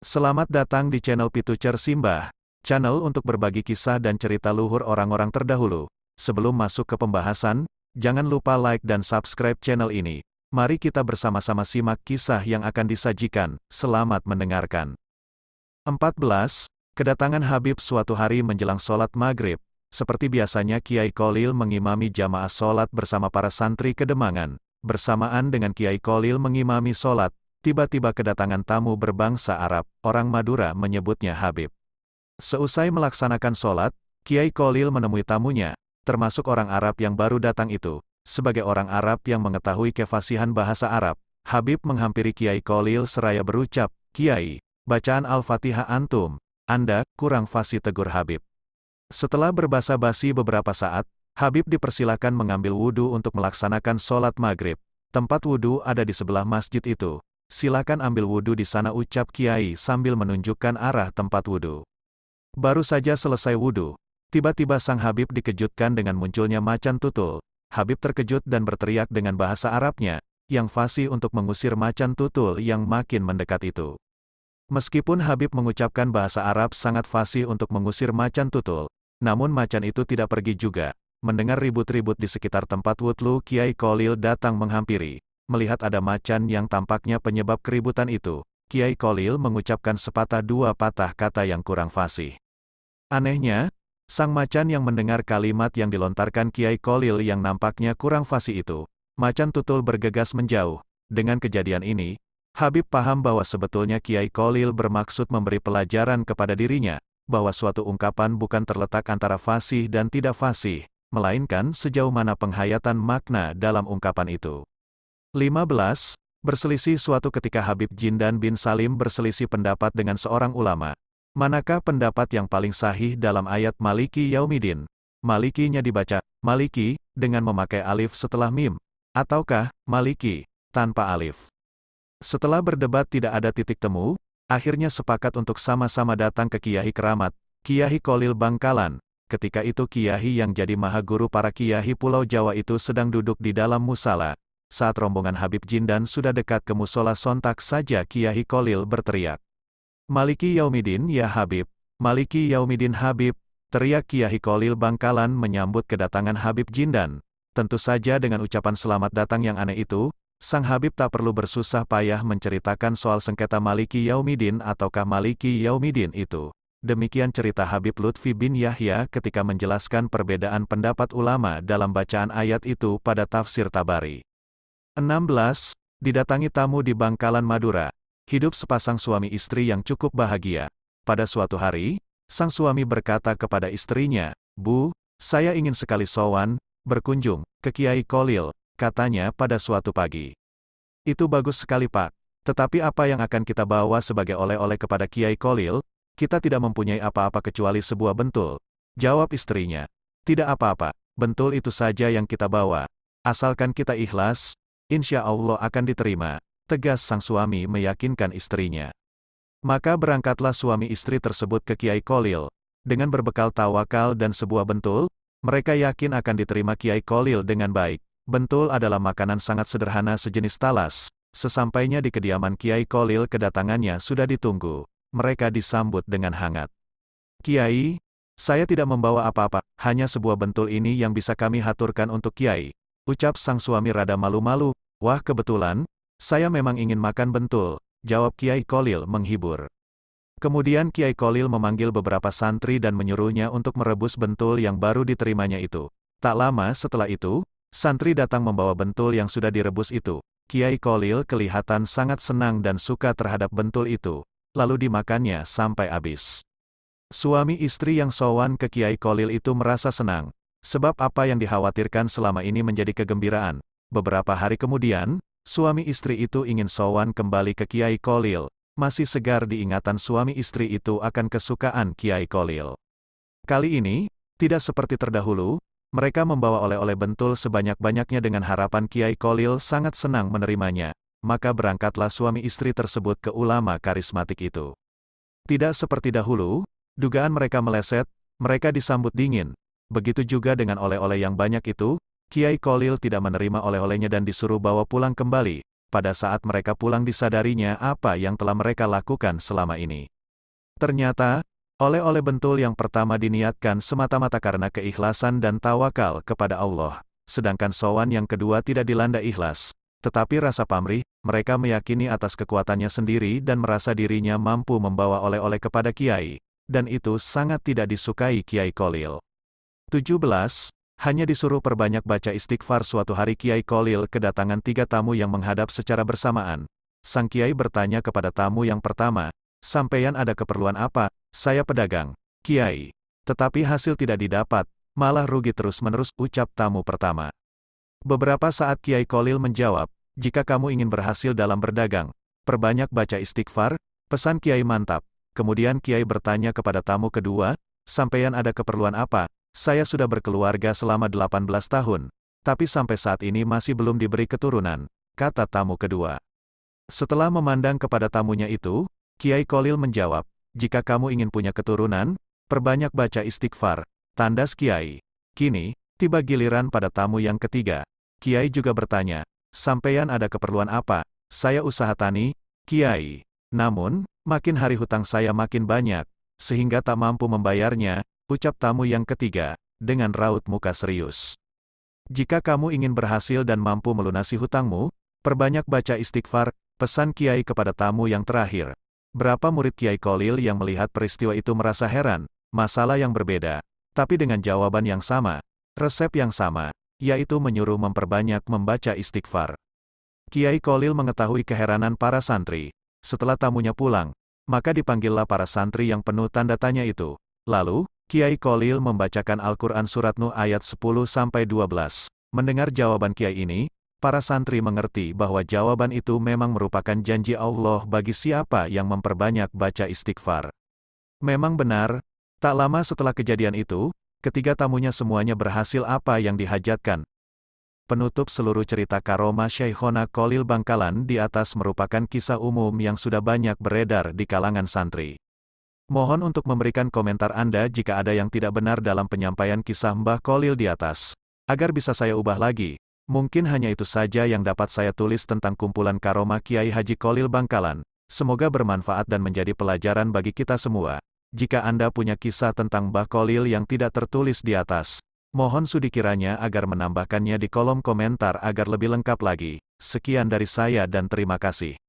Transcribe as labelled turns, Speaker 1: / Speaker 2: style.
Speaker 1: Selamat datang di channel Pitucer Simbah, channel untuk berbagi kisah dan cerita luhur orang-orang terdahulu. Sebelum masuk ke pembahasan, jangan lupa like dan subscribe channel ini. Mari kita bersama-sama simak kisah yang akan disajikan. Selamat mendengarkan. 14. Kedatangan Habib. Suatu hari menjelang sholat maghrib, seperti biasanya Kiai Kholil mengimami jamaah sholat bersama para santri Kedemangan. Bersamaan dengan Kiai Kholil mengimami sholat, tiba-tiba kedatangan tamu berbangsa Arab, orang Madura menyebutnya Habib. Seusai melaksanakan sholat, Kiai Kholil menemui tamunya, termasuk orang Arab yang baru datang itu. Sebagai orang Arab yang mengetahui kefasihan bahasa Arab, Habib menghampiri Kiai Kholil seraya berucap, "Kiai, bacaan Al-Fatihah antum, Anda kurang fasih," tegur Habib. Setelah berbasa-basi beberapa saat, Habib dipersilakan mengambil wudhu untuk melaksanakan sholat maghrib. Tempat wudhu ada di sebelah masjid itu. "Silakan ambil wudhu di sana," ucap Kiai sambil menunjukkan arah tempat wudhu. Baru saja selesai wudhu, tiba-tiba sang Habib dikejutkan dengan munculnya macan tutul. Habib terkejut dan berteriak dengan bahasa Arabnya, yang fasih untuk mengusir macan tutul yang makin mendekat itu. Meskipun Habib mengucapkan bahasa Arab sangat fasih untuk mengusir macan tutul, namun macan itu tidak pergi juga. Mendengar ribut-ribut di sekitar tempat wudhu, Kiai Kholil datang menghampiri. Melihat ada macan yang tampaknya penyebab keributan itu, Kiai Kholil mengucapkan sepatah dua patah kata yang kurang fasih. Anehnya, sang macan yang mendengar kalimat yang dilontarkan Kiai Kholil yang nampaknya kurang fasih itu, macan tutul bergegas menjauh. Dengan kejadian ini, Habib paham bahwa sebetulnya Kiai Kholil bermaksud memberi pelajaran kepada dirinya, bahwa suatu ungkapan bukan terletak antara fasih dan tidak fasih, melainkan sejauh mana penghayatan makna dalam ungkapan itu. 15. Berselisih. Suatu ketika Habib Jindan bin Salim berselisih pendapat dengan seorang ulama. Manakah pendapat yang paling sahih dalam ayat Maliki Yaumidin? Malikinya dibaca Maliki dengan memakai alif setelah mim, ataukah Maliki tanpa alif? Setelah berdebat tidak ada titik temu, akhirnya sepakat untuk sama-sama datang ke Kiai Keramat, Kiai Kholil Bangkalan. Ketika itu Kiai yang jadi maha guru para Kiai Pulau Jawa itu sedang duduk di dalam musala. Saat rombongan Habib Jindan sudah dekat ke musola, sontak saja Kiai Kholil berteriak, "Maliki Yaumidin ya Habib, Maliki Yaumidin Habib," teriak Kiai Kholil Bangkalan menyambut kedatangan Habib Jindan. Tentu saja dengan ucapan selamat datang yang aneh itu, sang Habib tak perlu bersusah payah menceritakan soal sengketa Maliki Yaumidin ataukah Maliki Yaumidin itu. Demikian cerita Habib Lutfi bin Yahya ketika menjelaskan perbedaan pendapat ulama dalam bacaan ayat itu pada tafsir Tabari. 16. Didatangi tamu di Bangkalan Madura. Hidup sepasang suami istri yang cukup bahagia. Pada suatu hari, sang suami berkata kepada istrinya, "Bu, saya ingin sekali sowan, berkunjung ke Kiai Kholil," katanya pada suatu pagi. "Itu bagus sekali Pak. Tetapi apa yang akan kita bawa sebagai oleh-oleh kepada Kiai Kholil? Kita tidak mempunyai apa-apa kecuali sebuah bentul," jawab istrinya. "Tidak apa-apa, bentul itu saja yang kita bawa. Asalkan kita ikhlas, insya Allah akan diterima," tegas sang suami meyakinkan istrinya. Maka berangkatlah suami istri tersebut ke Kiai Kholil. Dengan berbekal tawakal dan sebuah bentul, mereka yakin akan diterima Kiai Kholil dengan baik. Bentul adalah makanan sangat sederhana sejenis talas. Sesampainya di kediaman Kiai Kholil, kedatangannya sudah ditunggu. Mereka disambut dengan hangat. "Kiai, saya tidak membawa apa-apa, hanya sebuah bentul ini yang bisa kami haturkan untuk Kiai," ucap sang suami rada malu-malu. "Wah, kebetulan, saya memang ingin makan bentul," jawab Kiai Kholil menghibur. Kemudian Kiai Kholil memanggil beberapa santri dan menyuruhnya untuk merebus bentul yang baru diterimanya itu. Tak lama setelah itu, santri datang membawa bentul yang sudah direbus itu. Kiai Kholil kelihatan sangat senang dan suka terhadap bentul itu, lalu dimakannya sampai habis. Suami istri yang sowan ke Kiai Kholil itu merasa senang, sebab apa yang dikhawatirkan selama ini menjadi kegembiraan. Beberapa hari kemudian, suami istri itu ingin sowan kembali ke Kiai Kholil. Masih segar diingatan suami istri itu akan kesukaan Kiai Kholil. Kali ini, tidak seperti terdahulu, mereka membawa oleh-oleh bentul sebanyak-banyaknya dengan harapan Kiai Kholil sangat senang menerimanya. Maka berangkatlah suami istri tersebut ke ulama karismatik itu. Tidak seperti dahulu, dugaan mereka meleset, mereka disambut dingin. Begitu juga dengan oleh-oleh yang banyak itu, Kiai Kholil tidak menerima oleh-olehnya dan disuruh bawa pulang kembali. pada saat mereka pulang disadarinya apa yang telah mereka lakukan selama ini. Ternyata, oleh-oleh bentul yang pertama diniatkan semata-mata karena keikhlasan dan tawakal kepada Allah, sedangkan sowan yang kedua tidak dilanda ikhlas, tetapi rasa pamrih. Mereka meyakini atas kekuatannya sendiri dan merasa dirinya mampu membawa oleh-oleh kepada kiai, dan itu sangat tidak disukai Kiai Kholil. 17. Hanya disuruh perbanyak baca istighfar. Suatu hari Kiai Kholil kedatangan 3 tamu yang menghadap secara bersamaan. Sang kiai bertanya kepada tamu yang pertama, "Sampeyan ada keperluan apa?" "Saya pedagang, Kiai." "Tetapi hasil tidak didapat, malah rugi terus-menerus," ucap tamu pertama. Beberapa saat Kiai Kholil menjawab, "Jika kamu ingin berhasil dalam berdagang, perbanyak baca istighfar." Pesan Kiai mantap. Kemudian Kiai bertanya kepada tamu kedua, "Sampeyan ada keperluan apa?" "Saya sudah berkeluarga selama 18 tahun, tapi sampai saat ini masih belum diberi keturunan," kata tamu kedua. Setelah memandang kepada tamunya itu, Kiai Kholil menjawab, "Jika kamu ingin punya keturunan, perbanyak baca istighfar." Tandas Kiai. Kini, tiba giliran pada tamu yang ketiga. Kiai juga bertanya, "Sampeyan ada keperluan apa?" "Saya usaha tani, Kiai. Namun, makin hari hutang saya makin banyak, sehingga tak mampu membayarnya," ucap tamu yang ketiga, dengan raut muka serius. "Jika kamu ingin berhasil dan mampu melunasi hutangmu, perbanyak baca istighfar," pesan Kiai kepada tamu yang terakhir. Berapa murid Kiai Kholil yang melihat peristiwa itu merasa heran, masalah yang berbeda, tapi dengan jawaban yang sama, resep yang sama, yaitu menyuruh memperbanyak membaca istighfar. Kiai Kholil mengetahui keheranan para santri. Setelah tamunya pulang, maka dipanggillah para santri yang penuh tanda tanya itu. Lalu, Kiai Kholil membacakan Al-Quran Surat Nuh ayat 10-12. Mendengar jawaban Kiai ini, para santri mengerti bahwa jawaban itu memang merupakan janji Allah bagi siapa yang memperbanyak baca istighfar. Memang benar, tak lama setelah kejadian itu, ketiga tamunya semuanya berhasil apa yang dihajatkan. Penutup seluruh cerita karomah Syekhona Kholil Bangkalan di atas merupakan kisah umum yang sudah banyak beredar di kalangan santri. Mohon untuk memberikan komentar Anda jika ada yang tidak benar dalam penyampaian kisah Mbah Kholil di atas, agar bisa saya ubah lagi. Mungkin hanya itu saja yang dapat saya tulis tentang kumpulan karomah Kiai Haji Kholil Bangkalan. Semoga bermanfaat dan menjadi pelajaran bagi kita semua. Jika Anda punya kisah tentang Mbah Kholil yang tidak tertulis di atas, mohon sudi kiranya agar menambahkannya di kolom komentar agar lebih lengkap lagi. Sekian dari saya dan terima kasih.